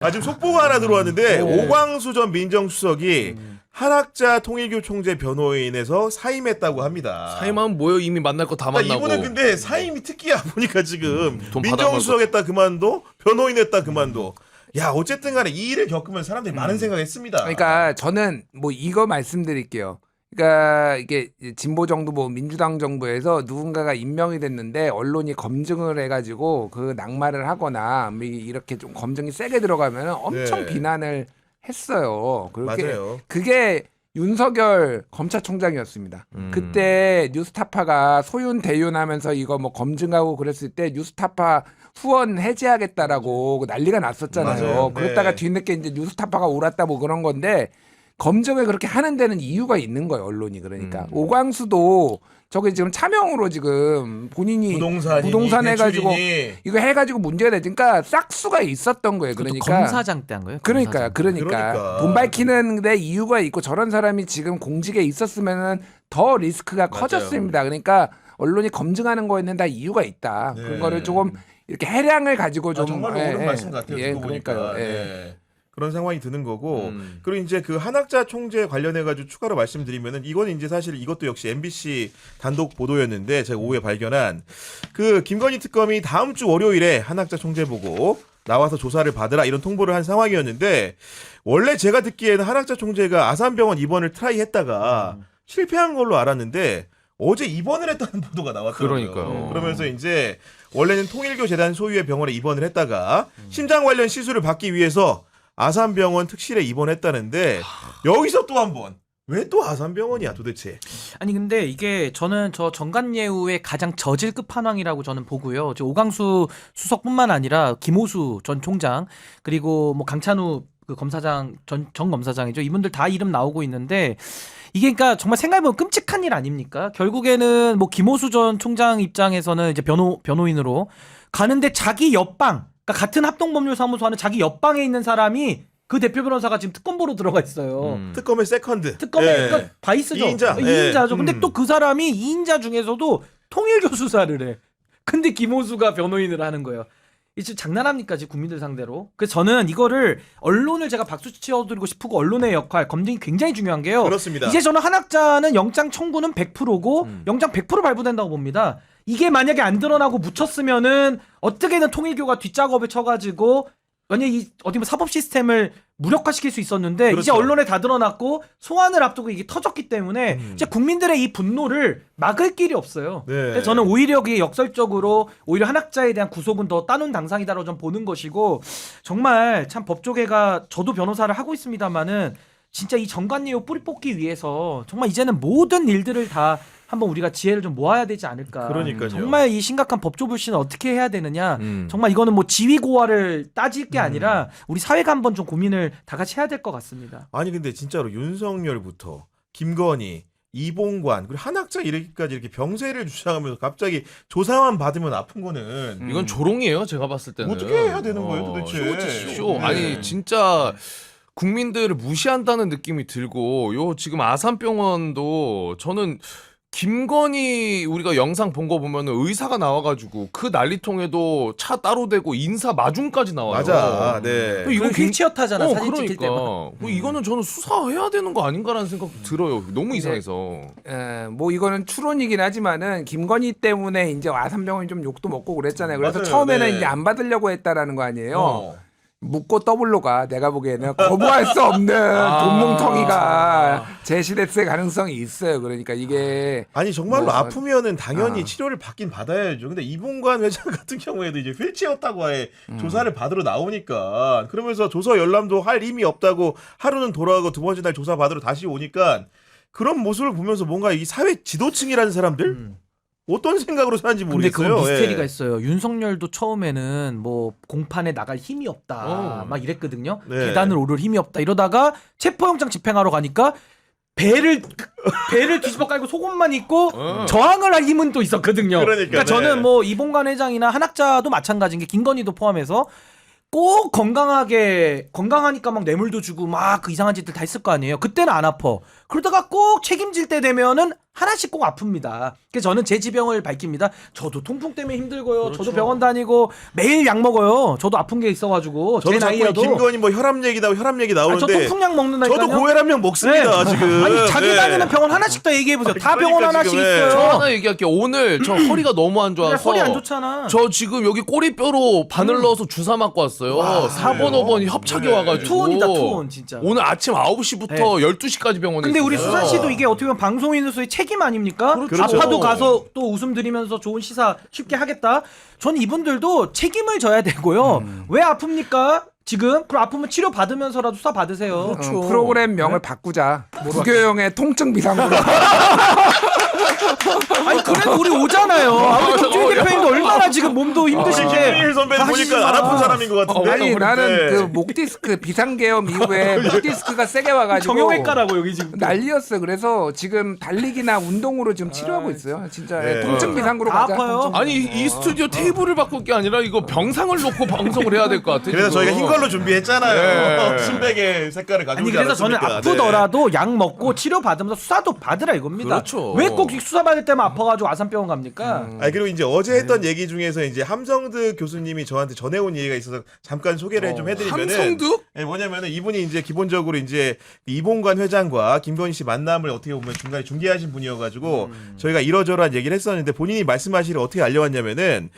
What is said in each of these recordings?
지금 속보가 하나 들어왔는데 오광수 전 민정수석이 한학자 통일교 총재 변호인에서 사임했다고 합니다. 사임하면 뭐요? 이미 만날 거 다 만나고. 이분은 근데 사임이 특기야 보니까 지금 돈 민정수석 했다 그만둬, 변호인 했다 그만둬. 야 어쨌든 간에 이 일을 겪으면 사람들이 많은 생각했습니다. 그러니까 저는 뭐 이거 말씀드릴게요. 그러니까 이게 진보 정부 뭐 민주당 정부에서 누군가가 임명이 됐는데 언론이 검증을 해가지고 그 낙마를 하거나 뭐 이렇게 좀 검증이 세게 들어가면 엄청 비난을 했어요. 맞아요. 그게 윤석열 검찰총장이었습니다. 그때 뉴스타파가 소윤 대윤하면서 이거 뭐 검증하고 그랬을 때 뉴스타파 후원 해제하겠다라고 난리가 났었잖아요. 맞아요. 그러다가 네. 뒤늦게 이제 뉴스타파가 옳았다 뭐 그런 건데 검증을 그렇게 하는 데는 이유가 있는 거예요, 언론이. 그러니까 오광수도 저게 지금 차명으로 지금 본인이 부동산 해가지고 이거 해가지고 문제가 되니까 싹수가 있었던 거예요. 그러니까 검사장 때 한 거예요? 그러니까 그러니까. 돈 밝히는 데 이유가 있고 저런 사람이 지금 공직에 있었으면은 더 리스크가 커졌습니다. 그러니까 언론이 검증하는 거에는 다 이유가 있다. 네. 그거를 조금 이렇게 해량을 가지고 좀 정말로 옳은 말씀 같아요. 듣고 보니까. 그러니까요. 네. 그런 상황이 드는 거고 그리고 이제 그 한학자 총재 관련해 가지고 추가로 말씀드리면은 이거는 이제 사실 이것도 역시 MBC 단독 보도였는데 제가 오후에 발견한 그 김건희 특검이 다음 주 월요일에 한학자 총재 보고 나와서 조사를 받으라 이런 통보를 한 상황이었는데 원래 제가 듣기에는 한학자 총재가 아산병원 입원을 트라이 했다가 실패한 걸로 알았는데 어제 입원을 했다는 보도가 나왔더라고요. 그러니까요. 그러면서 이제 원래는 통일교 재단 소유의 병원에 입원을 했다가 심장 관련 시술을 받기 위해서 아산병원 특실에 입원했다는데 여기서 또 한 번 왜 또 아산병원이야 도대체? 아니 근데 이게 저는 저 정관예우의 가장 저질 끝판왕이라고 저는 보고요. 저 오광수 수석뿐만 아니라 김호수 전 총장 그리고 뭐 강찬우 그 검사장 전 검사장이죠. 이분들 다 이름 나오고 있는데 이게 그러니까 정말 생각해보면 끔찍한 일 아닙니까? 결국에는 뭐 김호수 전 총장 입장에서는 이제 변호인으로 가는데 자기 옆방 그러니까 같은 합동법률사무소 하는 자기 옆방에 있는 사람이 그 대표 변호사가 지금 특검보로 들어가 있어요. 특검의 세컨드. 특검에 그러니까 바이스죠. 2인자. 2인자죠. 근데 또 그 사람이 2인자 중에서도 통일교 수사를 해. 근데 김호수가 변호인을 하는 거예요. 이 지금 장난합니까 지금 국민들 상대로? 그래서 저는 이거를 언론을 제가 박수 치워드리고 싶고 언론의 역할 검증이 굉장히 중요한 게요. 그렇습니다. 이제 저는 한학자는 영장 청구는 100%고 영장 100% 발부된다고 봅니다. 이게 만약에 안 드러나고 묻혔으면은 어떻게든 통일교가 뒷작업을 쳐가지고 만약에 이 어디 뭐 사법 시스템을 무력화시킬 수 있었는데 그렇죠. 이제 언론에 다 드러났고 소환을 앞두고 이게 터졌기 때문에 이제 국민들의 이 분노를 막을 길이 없어요. 네. 그래서 저는 오히려 그게 역설적으로 오히려 한학자에 대한 구속은 더 따놓은 당상이다라고 좀 보는 것이고 정말 참 법조계가 저도 변호사를 하고 있습니다만은 진짜 이 정관예우 뿌리 뽑기 위해서 정말 이제는 모든 일들을 다 한번 우리가 지혜를 좀 모아야 되지 않을까. 그러니까요. 정말 이 심각한 법조 불신을 어떻게 해야 되느냐. 정말 이거는 뭐 지위고하를 따질 게 아니라 우리 사회가 한번 좀 고민을 다 같이 해야 될 것 같습니다. 아니 근데 진짜로 윤석열부터 김건희, 이봉관 그리고 한학자 이렇게까지 이렇게 병세를 주장하면서 갑자기 조사만 받으면 아픈 거는 이건 조롱이에요. 제가 봤을 때는. 어떻게 해야 되는 거예요, 도대체? 쇼지, 쇼. 네. 아니 진짜 국민들을 무시한다는 느낌이 들고 요 지금 아산병원도 저는 김건희 우리가 영상 본 거 보면은 의사가 나와가지고 그 난리통에도 차 따로 대고 인사 마중까지 나와요. 맞아. 네. 이거 휠체어타잖아 사진 찍힐 그러니까 때만. 이거는 저는 수사해야 되는 거 아닌가라는 생각 들어요. 너무 이상해서. 뭐 이거는 추론이긴 하지만은 김건희 때문에 이제 아산병원이 좀 욕도 먹고 그랬잖아요. 그래서 맞아요. 처음에는 네. 이제 안 받으려고 했다라는 거 아니에요. 묻고 더블로 가. 내가 보기에는 거부할 수 없는 돈뭉텅이가 제시됐을 가능성이 있어요. 그러니까 이게 아니 정말로 뭐, 아프면은 당연히 치료를 받긴 받아야죠. 근데 이봉관 회장 같은 경우에도 이제 휠체어 타고 아예 조사를 받으러 나오니까 그러면서 조서 열람도 할 힘이 없다고 하루는 돌아가고 두 번째 날 조사 받으러 다시 오니까 그런 모습을 보면서 뭔가 이 사회 지도층이라는 사람들 어떤 생각으로 사는지 근데 모르겠어요. 그거 미스테리가 예. 있어요. 윤석열도 처음에는 뭐 공판에 나갈 힘이 없다 막 이랬거든요. 네. 계단을 오를 힘이 없다 이러다가 체포영장 집행하러 가니까 배를 뒤집어 깔고 속옷만 입고 저항을 할 힘은 또 있었거든요. 그러니까, 네. 저는 뭐 이봉관 회장이나 한학자도 마찬가지인 게 김건희도 포함해서 꼭 건강하니까 막 뇌물도 주고 막 그 이상한 짓들 다 했을 거 아니에요. 그때는 안 아파. 그러다가 꼭 책임질 때 되면은 하나씩 꼭 아픕니다. 그래서 저는 제 지병을 밝힙니다. 저도 통풍 때문에 힘들고요. 그렇죠. 저도 병원 다니고 매일 약 먹어요. 저도 아픈 게 있어가지고 제 저도 자꾸 나이에도 김건희 뭐 혈압 얘기 나오는데 저 통풍약 먹는다니까요. 저도 고혈압약 먹습니다 네. 지금. 아니 자기 네. 다니는 병원 하나씩 다 얘기해 보세요. 다 그러니까 병원 하나씩 지금, 있어요. 저 하나 얘기할게요. 오늘 저 허리가 너무 안 좋아서 허리 안 좋잖아. 저 지금 여기 꼬리뼈로 바늘 넣어서 주사 맞고 왔어요. 4번, 5번이 협착이 와가지고. 투혼이다 투혼 진짜. 오늘 아침 9시부터 12시까지 병원에 근데 우리 있어요. 수산 씨도 이게 어떻게 보면 방송인으로서의 책임 아닙니까? 그렇죠. 아파도 가서 또 웃음 드리면서 좋은 시사 쉽게 하겠다. 저는 이분들도 책임을 져야 되고요. 왜 아픕니까? 지금 그럼 아프면 치료 받으면서라도 수사 받으세요. 프로그램명을 바꾸자. 부교영의 통증 비상구로. 아니 그래도 우리 오잖아요. 우리 김준일 대표님도 얼마나 지금 몸도 힘드신데. 김준일 선배는 보니까 안 아픈 사람인 것 같은데. 아니 나는 그 목 디스크 비상계엄 이후에 목 디스크가 세게 와가지고 정형외과라고 여기 지금. 난리였어. 그래서 지금 달리기나 운동으로 지금 치료하고 있어요. 진짜 네. 통증 비상구로 다 가자. 아파요. 통증. 아니 이 스튜디오 테이블을 바꿀 게 아니라 이거 병상을 놓고 방송을 해야 될 것 같아요. 그래서 저희가 흰 걸로 준비했잖아요. 네. 순백의 색깔을 가지고. 아니 그래서 저는 아프더라도 약 먹고 치료 받으면서 수사도 받으라 이겁니다. 그렇죠. 왜 꼭 수사 받을 때만 아파가지고 아산병원 갑니까? 아 그리고 이제 어제 했던 얘기 중에서 이제 함성득 교수님이 저한테 전해온 얘기가 있어서 잠깐 소개를 좀 해드리면은 함성득? 네, 뭐냐면은 이분이 이제 기본적으로 이제 이봉관 회장과 김건희 씨 만남을 어떻게 보면 중간에 중계하신 분이어가지고 저희가 이러저러한 얘기를 했었는데 본인이 말씀하시기를 어떻게 알려왔냐면은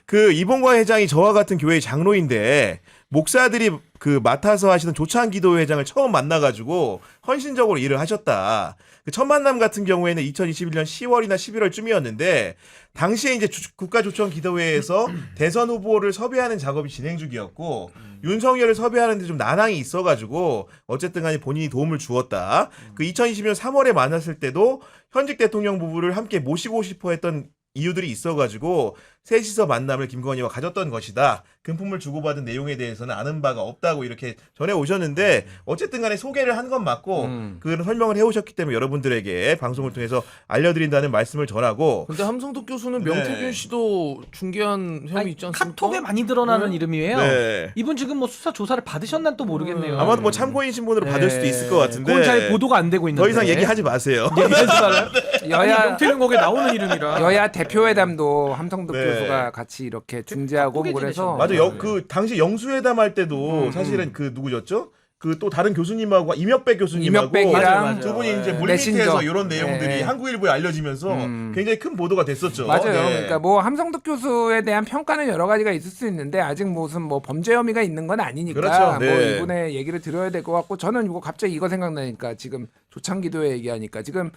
그 이봉관 회장이 저와 같은 교회의 장로인데 목사들이 그 맡아서 하시던 조찬기도 회장을 처음 만나가지고 헌신적으로 일을 하셨다. 그 첫 만남 같은 경우에는 2021년 10월이나 11월쯤이었는데 당시에 이제 국가조정기도회에서 대선 후보를 섭외하는 작업이 진행 중이었고 윤석열을 섭외하는데 좀 난항이 있어가지고 어쨌든 간에 본인이 도움을 주었다. 그 2020년 3월에 만났을 때도 현직 대통령 부부를 함께 모시고 싶어 했던 이유들이 있어가지고 셋이서 만남을 김건희와 가졌던 것이다. 금품을 주고받은 내용에 대해서는 아는 바가 없다고 이렇게 전해 오셨는데 어쨌든 간에 소개를 한 건 맞고 그런 설명을 해오셨기 때문에 여러분들에게 방송을 통해서 알려드린다는 말씀을 전하고 근데 함성득 교수는 네. 명태균 씨도 중개한 혐의 아니, 있지 않습니까? 카톡에 많이 드러나는 이름이에요. 네. 이분 지금 뭐 수사 조사를 받으셨나 또 모르겠네요. 아마도 뭐 참고인 신분으로 받을 수도 있을 것 같은데 그건 잘 보도가 안 되고 있는데. 더 이상 얘기하지 마세요. 얘기하지 말아요. 여야 명태균 거기에 나오는 이름이라. 여야 대표회담도 함성득 네. 교수가 같이 이렇게 중재하고 바쁘게 그래서 맞아. 그 당시 영수회담 할 때도 사실은 그 누구였죠? 그 또 다른 교수님하고 임혁백 교수님하고 임혁백이랑 맞아요. 두 분이 이제 메신저. 물밑에서 이런 내용들이 네. 한국일보에 알려지면서 굉장히 큰 보도가 됐었죠. 맞아요. 네. 그러니까 뭐 함성득 교수에 대한 평가는 여러 가지가 있을 수 있는데 아직 무슨 뭐 범죄 혐의가 있는 건 아니니까 그렇죠. 네. 뭐 이분의 얘기를 들어야 될 것 같고 저는 이거 갑자기 이거 생각나니까 지금 조창기도회 얘기하니까 지금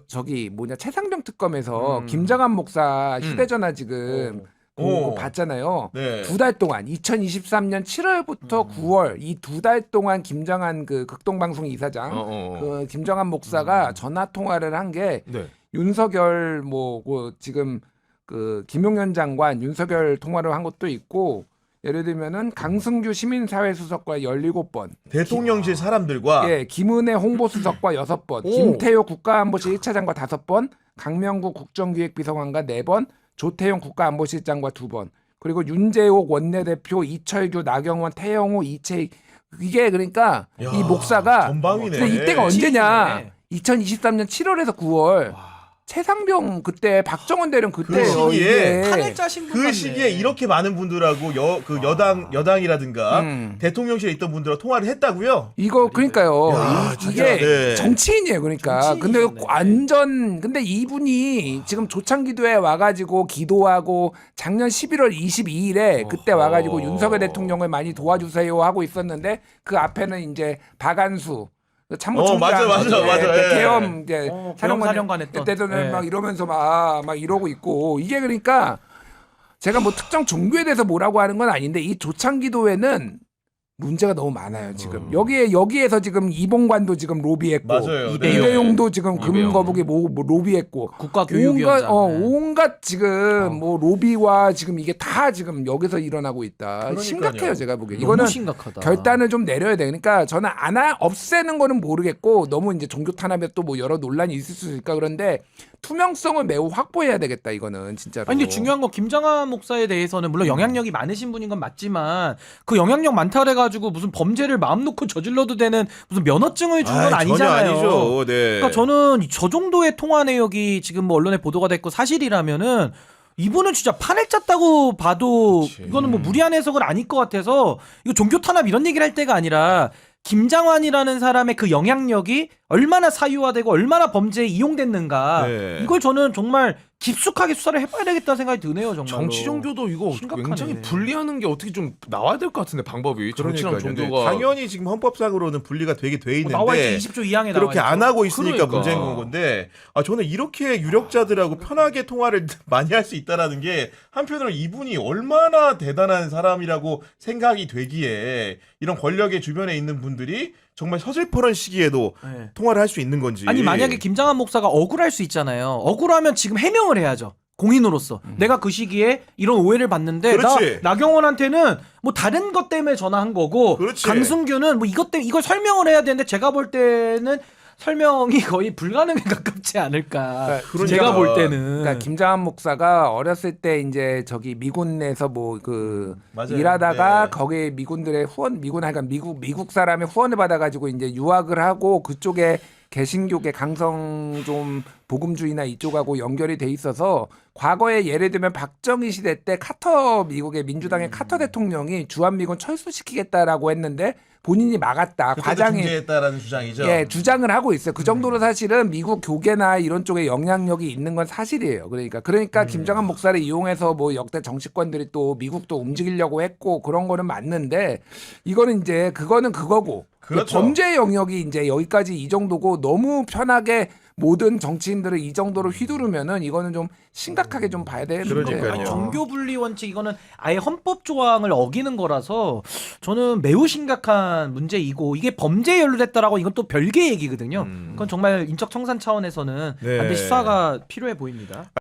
저기 뭐냐 최상병 특검에서 김정한 목사 휴대전화 지금 그거 봤잖아요. 네. 2달 동안 2023년 7월부터 9월 이 2달 동안 김정한 그 극동방송 이사장 그 김정한 목사가 전화 통화를 한 게 네. 윤석열 그 지금 그 김용현 장관 윤석열 통화를 한 것도 있고 예를 들면은 강승규 시민사회수석과 17번, 대통령실 사람들과 예, 김은혜 홍보수석과 6번, 김태효 국가안보실 1차장과 5번, 강명구 국정기획비서관과 4번, 조태용 국가안보실장과 2번, 그리고 윤재옥 원내대표, 이철규, 나경원, 태영호, 이채익 이게 그러니까 야, 이 목사가 전방이네. 근데 이때가 언제냐? 지인이네. 2023년 7월에서 9월. 최상병 그때 박정원 대령 그때예요. 시기에 이게. 탄핵자 신분 그 같네. 시기에 이렇게 많은 분들하고 여당이라든가 대통령실에 있던 분들하고 통화를 했다고요? 이거 그러니까요. 야, 진짜, 이게 네. 정치인이에요. 그러니까. 근데 정치인이셨네. 완전 근데 이분이 지금 조창기도에 와가지고 기도하고 작년 11월 22일에 그때 와가지고 윤석열 대통령을 많이 도와주세요 하고 있었는데 그 앞에는 이제 박안수 참모총장 맞아. 계엄 이제 사령관 했던. 그때는 예. 막 이러면서 막 이러고 있고 이게 그러니까 제가 뭐 특정 종교에 대해서 뭐라고 하는 건 아닌데 이 조창기도회는 문제가 너무 많아요 지금 여기에서 지금 이봉관도 지금 로비했고 맞아요. 이배용도 지금 이배용. 금거북이 뭐 로비했고 국가교육위원장. 온갖 지금 뭐 로비와 지금 이게 다 지금 여기서 일어나고 있다. 그러니까요. 심각해요 제가 보기에. 너무 이거는 심각하다. 결단을 좀 내려야 돼. 그러니까 저는 없애는 거는 모르겠고 너무 이제 종교 탄압에 또 뭐 여러 논란이 있을 수 있으니까 그런데 투명성을 매우 확보해야 되겠다 이거는 진짜로. 아니 근데 중요한 건 김정한 목사에 대해서는 물론 영향력이 많으신 분인 건 맞지만 그 영향력 많다 그래가지고 해가지고 무슨 범죄를 마음 놓고 저질러도 되는 무슨 면허증을 준 건 아니잖아요. 전혀 아니죠. 네. 그러니까 저는 저 정도의 통화 내역이 지금 뭐 언론에 보도가 됐고 사실이라면은 이분은 진짜 판을 짰다고 봐도 그치. 이거는 뭐 무리한 해석은 아닐 것 같아서 이거 종교 탄압 이런 얘기를 할 때가 아니라 김장환이라는 사람의 그 영향력이 얼마나 사유화되고 얼마나 범죄에 이용됐는가 네. 이걸 저는 정말 깊숙하게 수사를 해봐야 되겠다는 생각이 드네요. 정말로. 정치 종교도 이거 심각하네. 굉장히 분리하는 게 어떻게 좀 나와야 될 것 같은데 방법이 정치랑 그러니까요. 종교가 당연히 지금 헌법상으로는 분리가 되게 돼 있는데 나와 있지 20조 2항에 그렇게 안 하고 있으니까 그러니까. 문제인 건데 저는 이렇게 유력자들하고 편하게 통화를 많이 할 수 있다라는 게 한편으로 이분이 얼마나 대단한 사람이라고 생각이 되기에 이런 권력의 주변에 있는 분들이 정말 서슬퍼런 시기에도 네. 통화를 할 수 있는 건지. 아니 만약에 김장한 목사가 억울할 수 있잖아요. 억울하면 지금 해명을 해야죠. 공인으로서 내가 그 시기에 이런 오해를 받는데 그렇지. 나 나경원한테는 뭐 다른 것 때문에 전화한 거고 그렇지. 강승규는 뭐 이것 때문에 이걸 설명을 해야 되는데 제가 볼 때는 설명이 거의 불가능에 가깝지 않을까. 그러니까 제가 볼 때는. 그러니까 김장한 목사가 어렸을 때 이제 저기 미군에서 뭐 그 맞아요. 일하다가 네. 거기에 미군들의 후원 그러니까 미국 사람의 후원을 받아가지고 이제 유학을 하고 그쪽에 개신교계 강성 좀 복음주의나 이쪽하고 연결이 돼 있어서 과거에 예를 들면 박정희 시대 때 카터 미국의 민주당의 카터 대통령이 주한미군 철수시키겠다라고 했는데 본인이 막았다. 과장이 중재했다라는 주장이죠. 예, 주장을 하고 있어요. 그 정도로 사실은 미국 교계나 이런 쪽에 영향력이 있는 건 사실이에요. 그러니까 김장한 목사를 이용해서 뭐 역대 정치권들이 또 미국도 움직이려고 했고 그런 거는 맞는데 이거는 이제 그거는 그거고 그렇죠. 범죄 영역이 이제 여기까지 이 정도고 너무 편하게 모든 정치인들을 이 정도로 휘두르면은 이거는 좀 심각하게 좀 봐야 되는 그러니까요. 거예요. 아니, 종교 분리 원칙 이거는 아예 헌법 조항을 어기는 거라서 저는 매우 심각한 문제이고 이게 범죄에 연루됐다라고 이건 또 별개의 얘기거든요. 그건 정말 인적 청산 차원에서는 네. 반드시 수사가 필요해 보입니다.